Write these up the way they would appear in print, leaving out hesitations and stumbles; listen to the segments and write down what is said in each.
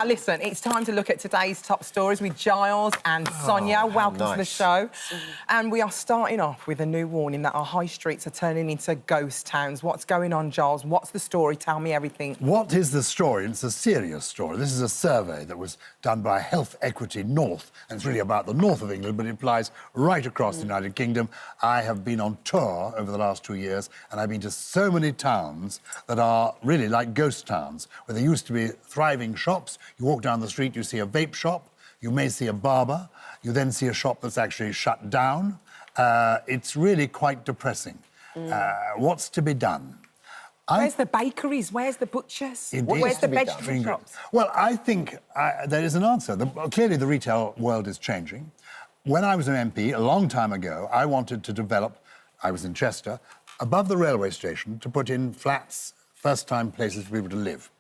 Listen, it's time to look at today's top stories with Gyles and Sonia. Welcome to the show. And we are starting off with a new warning that our high streets are turning into ghost towns. What's going on, Gyles? What's the story? Tell me everything. What is the story? It's a serious story. This is a survey that was done by Health Equity North, and it's really about the north of England, but it applies right across the United Kingdom. I have been on tour over the last 2 years, and I've been to so many towns that are really like ghost towns, where there used to be thriving shops. You walk down the street, you see a vape shop, you may see a barber, you then see a shop that's actually shut down. It's really quite depressing. What's to be done? Where's the bakeries? Where's the butchers? Where's the vegetable shops? Well, I think there is an answer. Clearly, the retail world is changing. When I was an MP, a long time ago, I wanted to develop, I was in Chester, above the railway station, to put in flats, first-time places for people to live.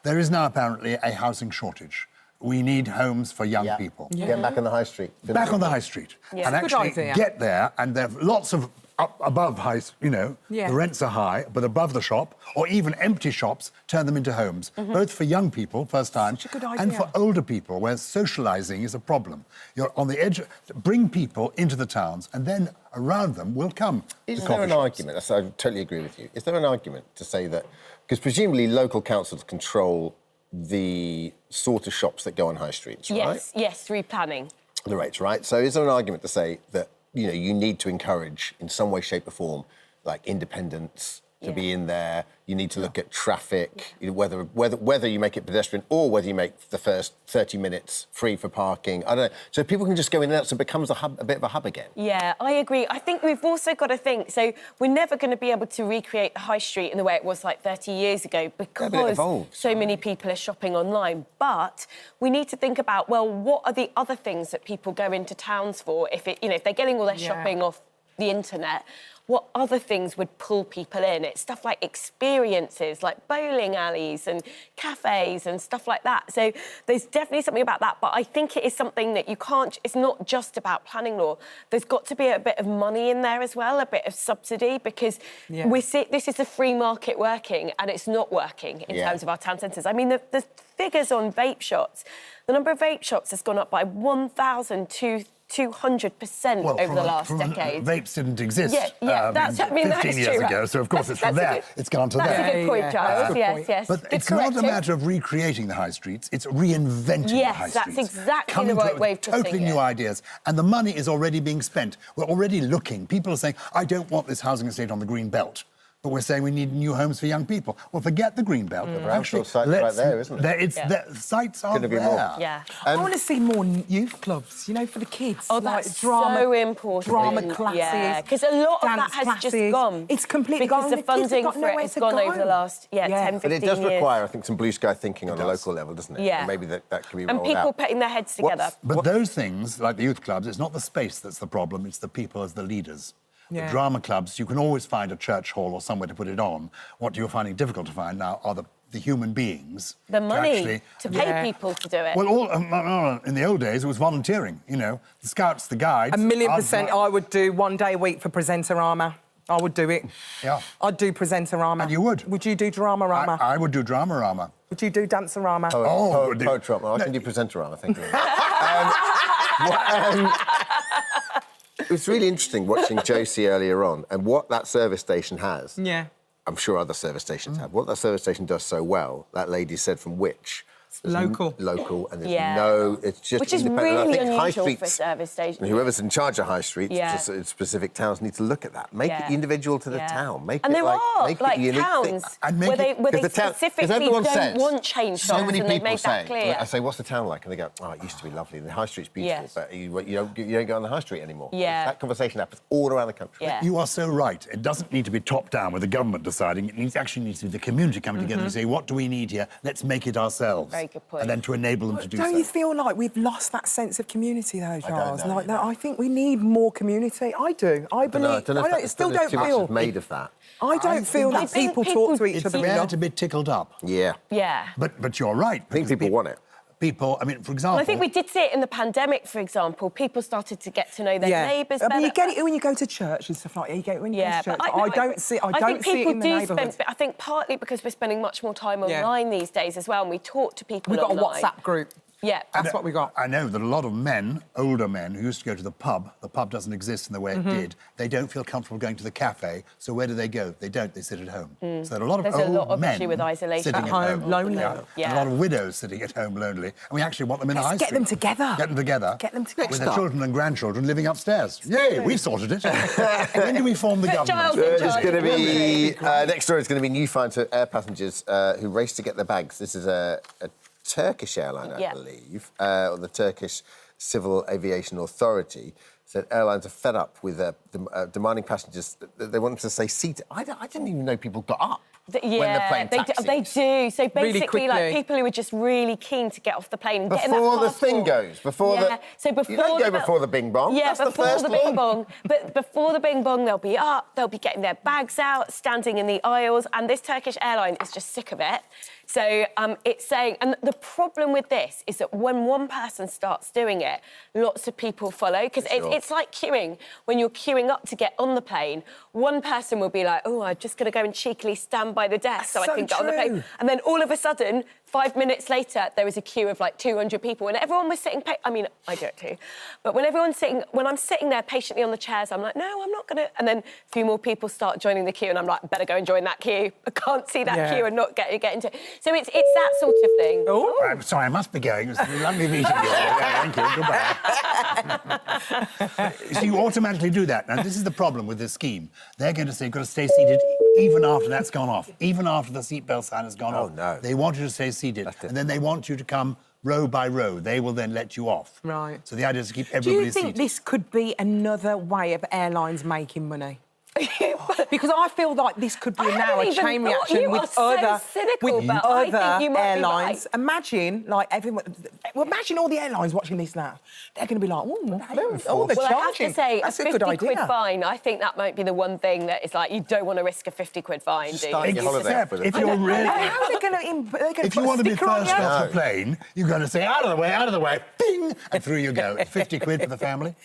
There is now apparently a housing shortage. We need homes for young people. Get back on the high street. Back on the high street. And actually get there, and there are lots of up above high, you know, the rents are high, but above the shop, or even empty shops, turn them into homes, both for young people, first time, and for older people, where socialising is a problem. You're on the edge, bring people into the towns, and then around them will come Is there an argument, I totally agree with you, is there an argument to say that, because presumably local councils control the sort of shops that go on high streets, right? Yes, through planning. The rates, right? So is there an argument to say that, you know, you need to encourage, in some way, shape or form, like independence to be in there? You need to look at traffic, you know, whether you make it pedestrian or whether you make the first 30 minutes free for parking. I don't know. So people can just go in and out, so it becomes a bit of a hub again. Yeah, I agree. I think we've also got to think, so we're never going to be able to recreate the high street in the way it was like 30 years ago because so many people are shopping online. But we need to think about, well, what are the other things that people go into towns for? If they're getting all their shopping off the internet, what other things would pull people in? It's stuff like experiences, like bowling alleys and cafes and stuff like that. So there's definitely something about that, but I think it is something that you can't... It's not just about planning law. There's got to be a bit of money in there as well, a bit of subsidy, because this is the free market working, and it's not working in terms of our town centres. I mean, the figures on vape shops, the number of vape shops has gone up by 1,200% over the last decade. Vapes didn't exist 15 years ago, so of course it's from there. It's gone to there. That's a good point, Gyles. Yes. But it's not a matter of recreating the high streets, it's reinventing the high streets. Yes, that's exactly the right way of putting it. Totally new ideas. And the money is already being spent. We're already looking. People are saying, I don't want this housing estate on the green belt. But we're saying we need new homes for young people. Well, forget the green belt. The actual site's right there, isn't it? The sites are there. Yeah. I want to see more youth clubs, you know, for the kids. Oh, that's so important. Drama classes. Yeah, because a lot of that has just gone. It's completely gone. Because the funding for it has gone over the last 10, 15 years. But it does require, I think, some blue sky thinking on a local level, doesn't it? Yeah. And maybe that can be rolled out. And people putting their heads together. But those things, like the youth clubs, it's not the space that's the problem, it's the people as the leaders. The drama clubs, you can always find a church hall or somewhere to put it on. What you're finding difficult to find now are the human beings. The money to pay people to do it. Well, in the old days, it was volunteering, you know. The scouts, the guides... 1,000,000% I would do 1 day a week for Presentorama. I would do it. Yeah. I'd do Presentorama. And you would? Would you do Dramarama? I would do Dramarama. Would you do Dancerama? Poetrama. I can do Presentorama, thank you. It was really interesting watching Josie earlier on and what that service station has. Yeah. I'm sure other service stations have. What that service station does so well, that lady said from Which... Local. And there's it's just which is independent. really I think high unusual streets, for a service station. Whoever's in charge of high streets, just specific towns need to look at that. Make it individual to the town. Make and it there like, are make like it unique towns where they specifically don't want change shops, so many and they people made that clear. I say, what's the town like? And they go, oh, it used to be lovely. The high street's beautiful, but you don't go on the high street anymore. Yeah. That conversation happens all around the country. Yeah. You are so right. It doesn't need to be top down with the government deciding. It actually needs to be the community coming together and say, what do we need here? Let's make it ourselves. Very good point. And then to enable them to do so. Don't you feel like we've lost that sense of community, though, Gyles? I don't know. I think we need more community. I do. I believe. I still don't feel made of that. I don't feel that people talk to each other. It's there to be tickled up. Yeah. Yeah. But you're right. I think people want it. people, I mean, for example... Well, I think we did see it in the pandemic, for example. People started to get to know their neighbours better. I mean, you get it when you go to church and stuff like that. You get it when you go to church. I don't see it in the neighbourhoods. I think partly because we're spending much more time online these days as well, and we talk to people online. We've got a WhatsApp group. Yeah. That's what we got. I know that a lot of men, older men, who used to go to the pub doesn't exist in the way it did. They don't feel comfortable going to the cafe, so where do they go? They don't, they sit at home. So there are a lot of old men issue with isolation. sitting at home, lonely. Yeah. And a lot of widows sitting at home lonely. And we actually want them in a high street. Get them together. Get them together. Get them together. With their children and grandchildren living upstairs. Yay, we sorted it. When do we form the government? It's going to be... next story is going to be new fine to air passengers who race to get their bags. This is a Turkish airline, I believe, or the Turkish Civil Aviation Authority, said airlines are fed up with demanding passengers. They want them to stay seated. I didn't even know people got up when the plane taxis. They do. So basically, really like people who are just really keen to get off the plane and get in that before the passport. thing goes, before the... So before you don't go before the bing bong. Yeah, that's before the first the bing bong. But before the bing bong, they'll be up. They'll be getting their bags out, standing in the aisles, and this Turkish airline is just sick of it. So it's saying, and the problem with this is that when one person starts doing it, lots of people follow, because it's like queuing. When you're queuing up to get on the plane, one person will be like, oh, I'm just going to go and cheekily stand by the desk so I can get on the plane. And then all of a sudden, 5 minutes later, there was a queue of like 200 people, and everyone was sitting... I mean, I do it too. But when I'm sitting there patiently on the chairs, I'm like, no, I'm not going to... And then a few more people start joining the queue, and I'm like, better go and join that queue. I can't see that queue and not get into it. So it's that sort of thing. Oh, I'm sorry, I must be going. It's lovely meeting you. Thank you. Goodbye. So you automatically do that. Now, this is the problem with this scheme. They're going to say you've got to stay seated even after that's gone off, even after the seatbelt sign has gone off. No. They want you to stay seated, and then they want you to come row by row. They will then let you off. Right. So the idea is to keep everybody seated. Do you think this could be another way of airlines making money? Because I feel like this could be now a chain reaction with other airlines. Right. Imagine, like, everyone... Well, imagine all the airlines watching this now. They're going to be like, they're well, charging. I have to say, that's a 50 quid fine, I think that might be the one thing that is like, you don't want to risk a 50 quid fine, do you? If you're really... How are they going to If you want to be first off the plane, you've got to say, out of the way, bing, and through you go. 50 quid for the family.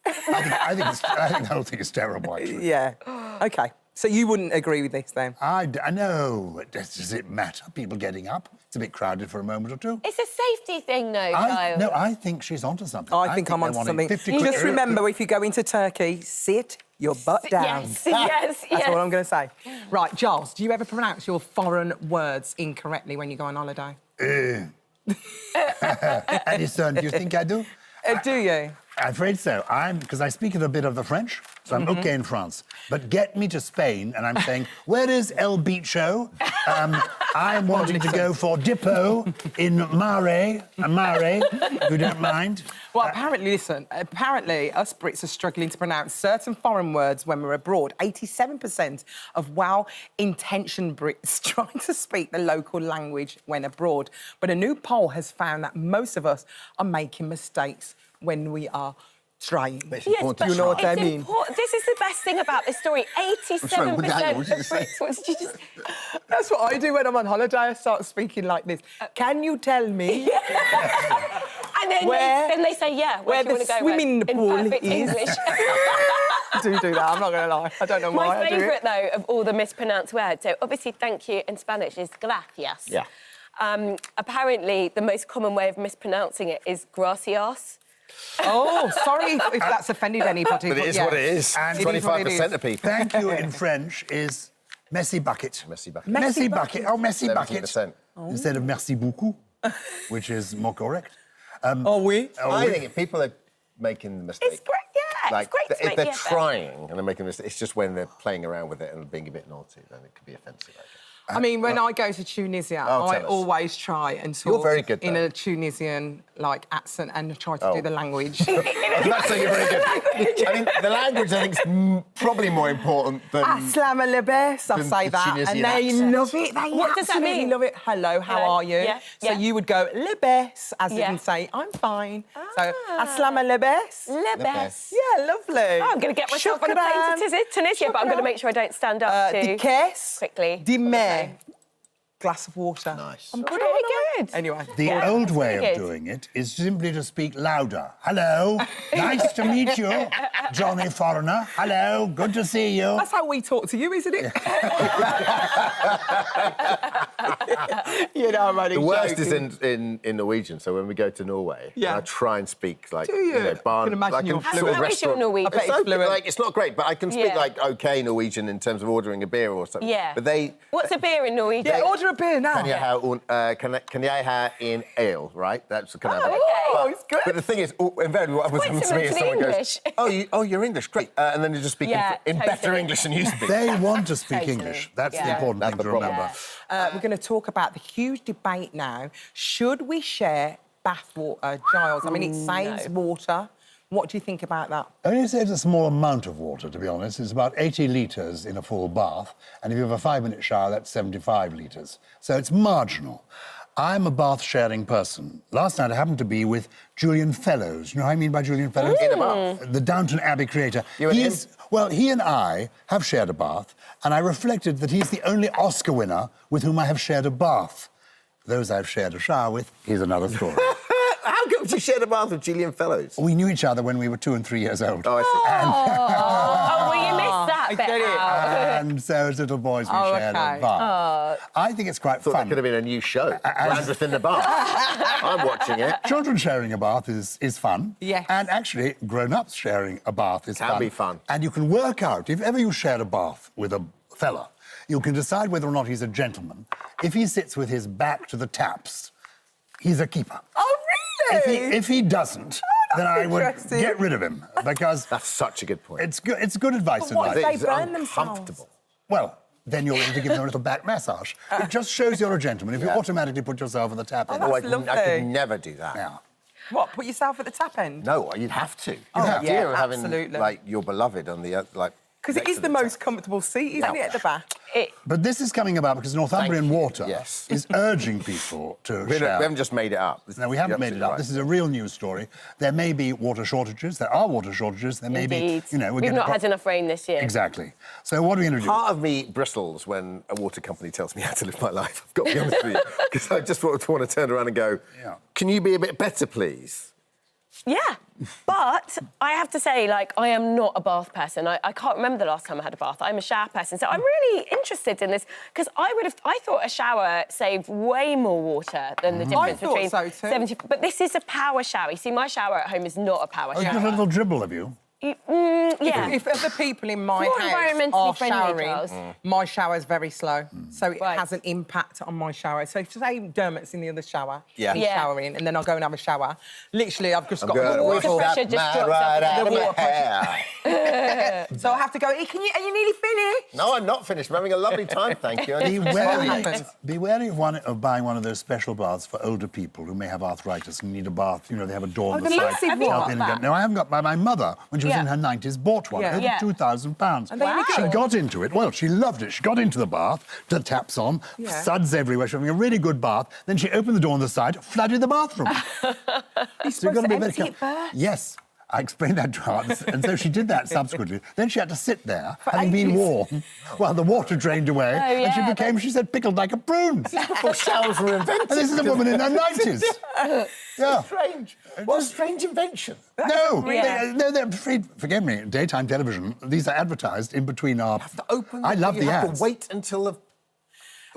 I think the whole thing is terrible, actually. Yeah. OK. So you wouldn't agree with this, then? I know. Does it matter, people getting up? It's a bit crowded for a moment or two. It's a safety thing, though, Giles. No, I think she's onto something. I think I'm onto something. Just remember, if you go into Turkey, sit your butt down. Yes. That's all I'm going to say. Right, Giles, do you ever pronounce your foreign words incorrectly when you go on holiday? Addison, do you think I do? Do you? I'm afraid so. Because I speak a bit of the French, so I'm OK in France. But get me to Spain, and I'm saying, where is El Bicho? I'm wanting to go for Dippo in Mare, if you don't mind. Well, apparently us Brits are struggling to pronounce certain foreign words when we're abroad. 87% of well-intentioned Brits try to speak the local language when abroad. But a new poll has found that most of us are making mistakes when we are trying. Yes, but you know what I mean? This is the best thing about this story. 87% of Brits... What did you just... That's what I do when I'm on holiday. I start speaking like this. Can you tell me... And then they say, where do you want to go? Swimming pool in perfect English. I do that, I'm not going to lie. I don't know why I do it. My favourite, though, of all the mispronounced words, so obviously thank you in Spanish is gracias. Yeah. Apparently, the most common way of mispronouncing it is gracias. Oh, sorry if that's offended anybody. But it is what it is. And 25% of people. Thank you in French is merci bucket. Merci bucket. Merci bucket. Oh, merci bucket. 70%. Instead of merci beaucoup, which is more correct. Oui. I think if people are making mistakes... It's great, like, it's great to if make they're the effort. trying and they're making mistakes, it's just when they're playing around with it and being a bit naughty, then it could be offensive, I guess. I mean, when I go to Tunisia, I always try and talk in a Tunisian accent and try to do the language. That's so you're very good. I mean, the language, I think, is probably more important than... Assalamu alaikum, I say that, and they love it. They what does that mean? Love it. Hello, how are you? Yeah. So you would go libes, as in say, I'm fine. So assalamu alaikum. Libes. Yeah, lovely. Oh, I'm going to get myself on a plane to Tunisia, but I'm going to make sure I don't stand up to... The caisse. Quickly. The mer. glass of water. Nice. I'm good. Really aren't I? good. Anyway. The old way really of good. doing it is simply to speak louder. Hello, nice to meet you, Johnny Foreigner. Hello, good to see you. That's how we talk to you, isn't it? You know, I'm only The worst joking. is in Norwegian. So when we go to Norway, Yeah. I try and speak like Do you? barn, I can imagine like you're a fluent. sort of How is your restaurant. Norwegian? I bet It's, it's fluent. like, it's not great, but I can speak Yeah. like okay Norwegian in terms of ordering a beer or something. Yeah. But they. What's a beer in Norwegian? Yeah, order a beer now. Can you have can I have in ale, right? That's kind of. Oh, it's good. But the thing is, invariably what Quite happens to me is similar to someone English. goes, you're English, great. And then you just speak Yeah, in better totally. English than you speak. They want to speak Totally. English. That's the Yeah. important That's thing the to problem. remember. We're going to talk about the huge debate now. Should we share bath water, Giles? I mean, it saves water. What do you think about that? Only saves a small amount of water, to be honest. It's about 80 litres in a full bath. And if you have a 5-minute shower, that's 75 litres. So it's marginal. I'm a bath-sharing person. Last night I happened to be with Julian Fellows. You know what I mean by Julian Fellows? In a bath. The Downton Abbey creator. You and him? Well, he and I have shared a bath, and I reflected that he's the only Oscar winner with whom I have shared a bath. Those I've shared a shower with, here's another story. How could you share the bath with Julian Fellows? We knew each other when we were 2 and 3 years old. Oh, I see. Oh, well, you missed that I bit get it. out. And so as little boys, we Oh, shared okay. a bath. I think it's quite Thought fun. that could have been a new show. Brandreth in the bath. I'm watching it. Children sharing a bath is fun. Yes. And actually, grown-ups sharing a bath is Can fun. be fun. And you can work out, if ever you share a bath with a fella, you can decide whether or not he's a gentleman. If he sits with his back to the taps, he's a keeper. Oh, really? If he doesn't, then I would interesting. get rid of him, because That's such a good point. it's good advice But in what life. if they It's burn themselves? uncomfortable. Well, then you're going to give them a little back massage. It just shows you're a gentleman if you automatically put yourself at the tap end. that's I lovely. could never do that. Yeah. What, put yourself at the tap end? No, you'd have to. Oh, The idea yeah, of having absolutely. like your beloved on the like. Because it next is to the tap. most comfortable seat, isn't it, at the back? But this is coming about because Northumbrian Thank you. Water Yes. is urging people to We share. haven't just made it up. No, we haven't You're made it absolutely up. right. This is a real news story. There may be water shortages. There are water shortages. There may Indeed. be, we're We've getting not had enough rain this year. Exactly. So what are we going to do? Part of me bristles when a water company tells me how to live my life. I've got to be honest with you, because I just want to turn around and go, Yeah. "Can you be a bit better, please?" Yeah, but I have to say, like, I am not a bath person. I can't remember the last time I had a bath. I'm a shower person, so I'm really interested in this because I thought a shower saved way more water than the difference thought between so too. 70. But this is a power shower. You see, my shower at home is not a power Oh, shower. just a little dribble of you. Yeah. If other people in my More house environmentally are friendly, showering, Giles. my shower's very slow, so it Right. has an impact on my shower. So if say Dermot's in the other shower, Yeah. he's Yeah. showering, and then I'll go and have a shower. Literally, I've just got gonna the water whip pressure that just man drops right off out of the my water hair. So I have to go. Hey, are you nearly finished? No, I'm not finished. I'm having a lovely time, thank you. Be What wary, happens? be wary of buying one of those special baths for older people who may have arthritis and need a bath. They have a door on Oh, the the side. massive to help one? in and get- No, I haven't got. My mother, when she was Yeah. in her 90s, bought one. Yeah. Over Yeah. £2,000. And they really She good? got into it. Well, she loved it. She got into the bath, the taps on, Yeah. suds everywhere. She was having a really good bath. Then she opened the door on the side, flooded the bathroom. You're So supposed to empty it first. Yes. I explained that to her, and so she did that subsequently. Then she had to sit there, For having been ages. warm, while the water drained away, and she yeah, became, she said, pickled like a prune. Before showers were invented. And this is a woman in her 90s. Yeah. Strange. What a strange invention. No, Yeah. they're free. Forgive me, daytime television. These are advertised in between our. I love you the have ads. to wait until the.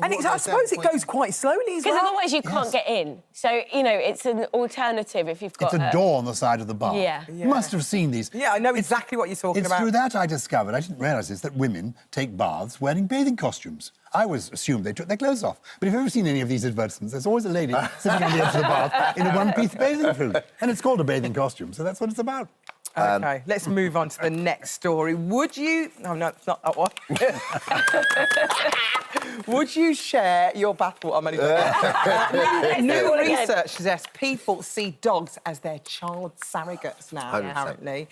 And I suppose it goes quite slowly as Because well. otherwise you can't get in. So, it's an alternative if you've got It's a door on the side of the bar. Yeah. You must have seen these. Yeah, I know exactly what you're talking It's about. through that I discovered, I didn't realise this, that women take baths wearing bathing costumes. I always assumed they took their clothes off. But if you've ever seen any of these advertisements, there's always a lady sitting on the edge of the bath in a one-piece bathing suit. And it's called a bathing costume, so that's what it's about. OK, let's move on to the next story. Would you... Oh, no, it's not that one. Would you share your bathwater? I'm only joking. New research suggests people see dogs as their child surrogates now, apparently.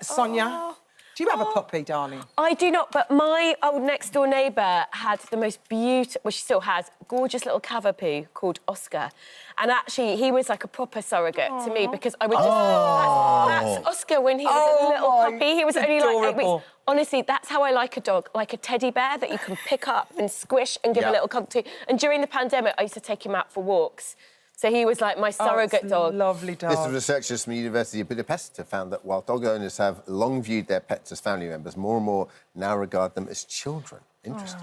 Sonia, Do you have a puppy, darling? I do not, but my old next-door neighbour had the most beautiful... Well, she still has, gorgeous little cavapoo called Oscar. And actually, he was like a proper surrogate to me because I would just... That's Oscar when he was a little puppy. He was only like 8 weeks. Honestly, that's how I like a dog, like a teddy bear that you can pick up and squish and give a little cuddle to. And during the pandemic, I used to take him out for walks. So he was like my surrogate dog. Lovely dog. This is researchers from the University of Budapest have found that while dog owners have long viewed their pets as family members, more and more now regard them as children. Interesting.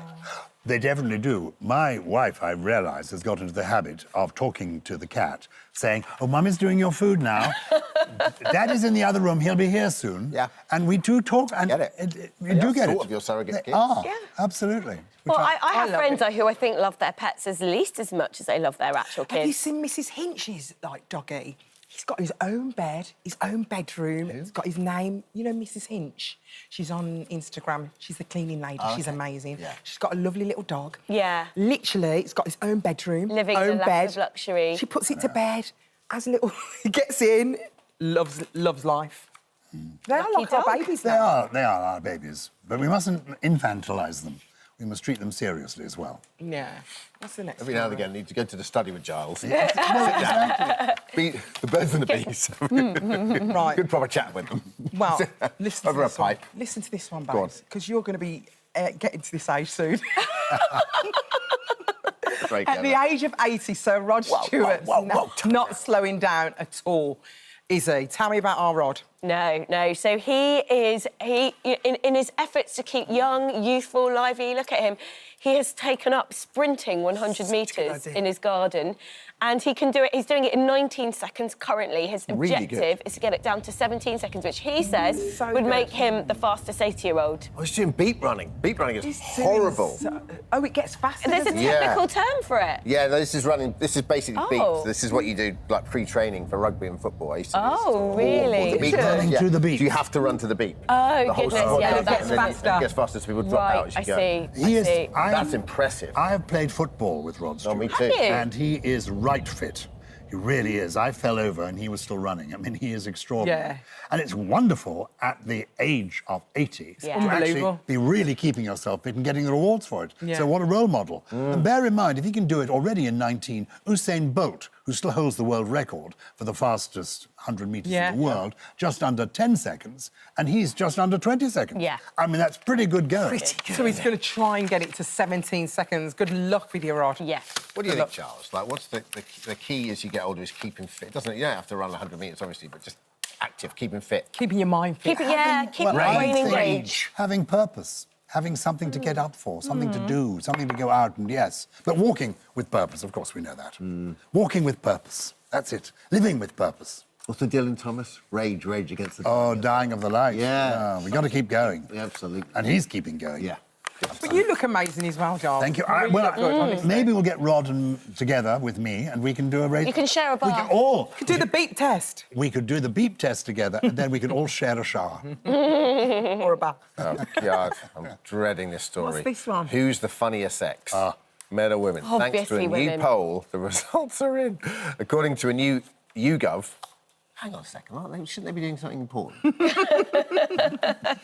They definitely do. My wife, I realise, has got into the habit of talking to the cat, saying, "Oh, Mummy's doing your food now. Daddy's in the other room. He'll be here soon." Yeah. And we do talk. And Get it. You do get it. Thought of your surrogate kids. Absolutely. Well, I have friends who I think love their pets at least as much as they love their actual kids. Have you seen Mrs Hinch's, like, doggy? He's got his own bed, his own bedroom. He's got his name. You know Mrs Hinch? She's on Instagram. She's the cleaning lady. She's amazing. Yeah. She's got a lovely little dog. Yeah. Literally, it's got his own bedroom, living own the bed. life of luxury. She puts it to bed, has a little... He gets in, loves life. They are like our babies now. They are our babies. But we mustn't infantilise them. We must treat them seriously as well. Yeah. What's the next Every now and again, I need to go to the study with Gyles. Exactly. The birds and the bees. Right. Good proper chat with them. Well, listen Over to a this one. pipe. Listen to this one, Go on. babes, because you're going to be getting to this age soon. At the age of 80, Sir Rod Stewart's not slowing down at all, is he? Tell me about our Rod. No. So he is... In his efforts to keep young, youthful, lively, look at him, he has taken up sprinting 100 metres in his garden. And he can do it. He's doing it in 19 seconds currently. His objective is to get it down to 17 seconds, which he says would make him the fastest 80-year-old. I was doing beep running. Beep running is horrible. Oh, it gets faster. There's a technical term for it. Yeah, no, this is running. This is basically beeps. This is what you do, like pre-training for rugby and football. I used to do this. Really? Running to the beep. So you have to run to the beep. Oh, goodness, yeah, it gets faster. It gets faster, so people drop out as you go. I see. That's impressive. I have played football with Rod Stewart. Me too. And he is right fit. He really is. I fell over and he was still running. I mean, he is extraordinary. Yeah. And it's wonderful at the age of 80 to actually Unbelievable. be really keeping yourself fit and getting the rewards for it. Yeah. So what a role model. And bear in mind, if he can do it already in 19, Usain Bolt, who still holds the world record for the fastest 100 metres in the world, just under 10 seconds, and he's just under 20 seconds. Yeah. I mean, that's pretty good going. Pretty good. So he's going to try and get it to 17 seconds. Good luck with your Rod. Yeah. What do you think, Charles? Like, what's the key as you get older is keeping fit? You don't have to run 100 metres, obviously, but just active, keeping fit. Keeping your mind fit. Keep your brain engaged. Having purpose. Having something to get up for, something to do, something to go out and, But walking with purpose, of course we know that. Walking with purpose, that's it. Living with purpose. What's the Dylan Thomas? Rage against the... Oh, dying of the light. Yeah. We've got to keep going. Yeah, absolutely. And he's keeping going. Yeah. But you look amazing as well, Giles. Thank you. Really Maybe we'll get Rod together with me and we can do a race. You can share a bar. We could do the beep test. We could do the beep test together and then we could all share a shower. Or a bath. Oh, God, I'm dreading this story. What's this one? Who's the funnier sex? Men or women? Thanks to a new poll, the results are in. According to a new YouGov... Hang on a second, shouldn't they be doing something important?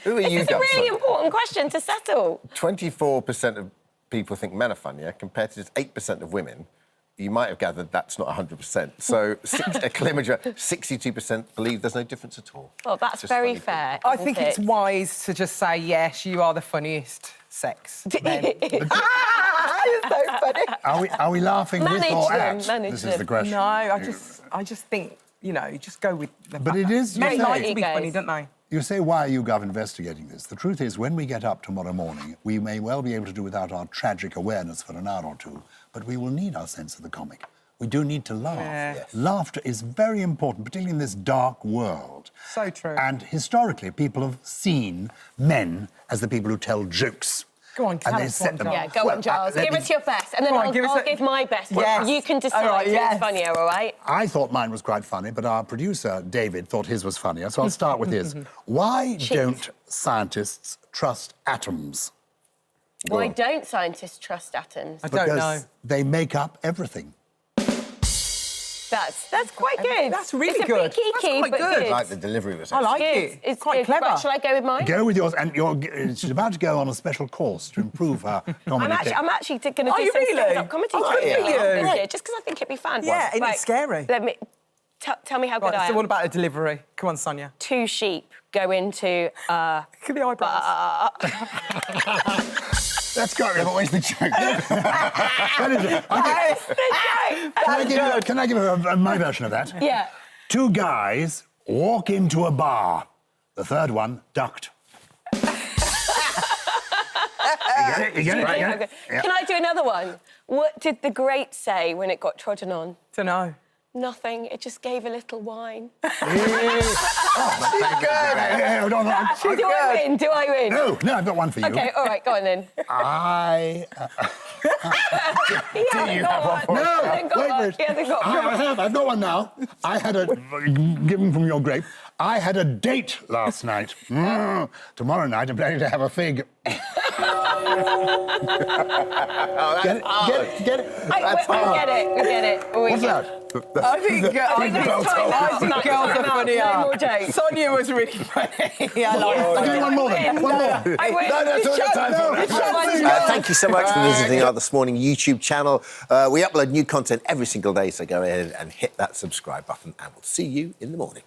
Who are you? It's a really important question to settle. 24% of people think men are funnier, compared to just 8% of women. You might have gathered that's not 100%. So a clear majority, 62% believe there's no difference at all. Well, that's very fair. I think it's wise to just say, yes, you are the funniest sex. Men. You're so funny. Are we laughing with or at? This is the question. No, I just think, you just go with the... But it is... Men like to be funny, don't they? You say, why are YouGov investigating this? The truth is, when we get up tomorrow morning, we may well be able to do without our tragic awareness for an hour or two, but we will need our sense of the comic. We do need to laugh. Yes. Laughter is very important, particularly in this dark world. So true. And historically, people have seen men as the people who tell jokes. Go on, tell us one, Giles. Yeah, go on, Giles. Give us your best, and then I'll give my best. Yes. You can decide who's funnier, all right? I thought mine was quite funny, but our producer, David, thought his was funnier, so I'll start with his. Why don't scientists trust atoms? Why don't scientists trust atoms? I don't know. Because they make up everything. That's quite good. That's really it's good. It's a bit geeky, quite but good. good. I like the delivery was I like Good. it. It's quite clever. Right, shall I go with mine? Go with yours, and she's about to go on a special course to improve her comedy. I'm actually going to do Are you some really? stand-up comedy Oh, training good for you. this year, just because I think it'd be fun. Yeah, and it's scary. Let me tell me how good Right, I am. so what about a delivery? Come on, Sonia. 2 sheep go into. Look at the eyebrows. Let's go. Yeah, but where's the joke? That is it. Can I give her my version of that? Yeah. 2 guys walk into a bar. The third one ducked. You get it? You get it? You get it? Yeah. Can I do another one? What did the grate say when it got trodden on? Don't know. Nothing. It just gave a little whine. Hold on. Do I win? Do I win? No, I've got one for you. OK, all right, go on then. Do you have one for He hasn't got one. Wait for He hasn't got one. I've got one now. I had a, given from your grape, I had a date last night. Tomorrow night I'm planning to have a fig. Get it? Get it? We get it. What's that? I think girls are funny. No more jokes. Sonia was really funny. I like I'll give you one more then. One more. I win. No, that's all the time for. Thank you so much for visiting our This Morning YouTube channel. We upload new content every single day, so go ahead and hit that subscribe button, and we'll see you in the morning.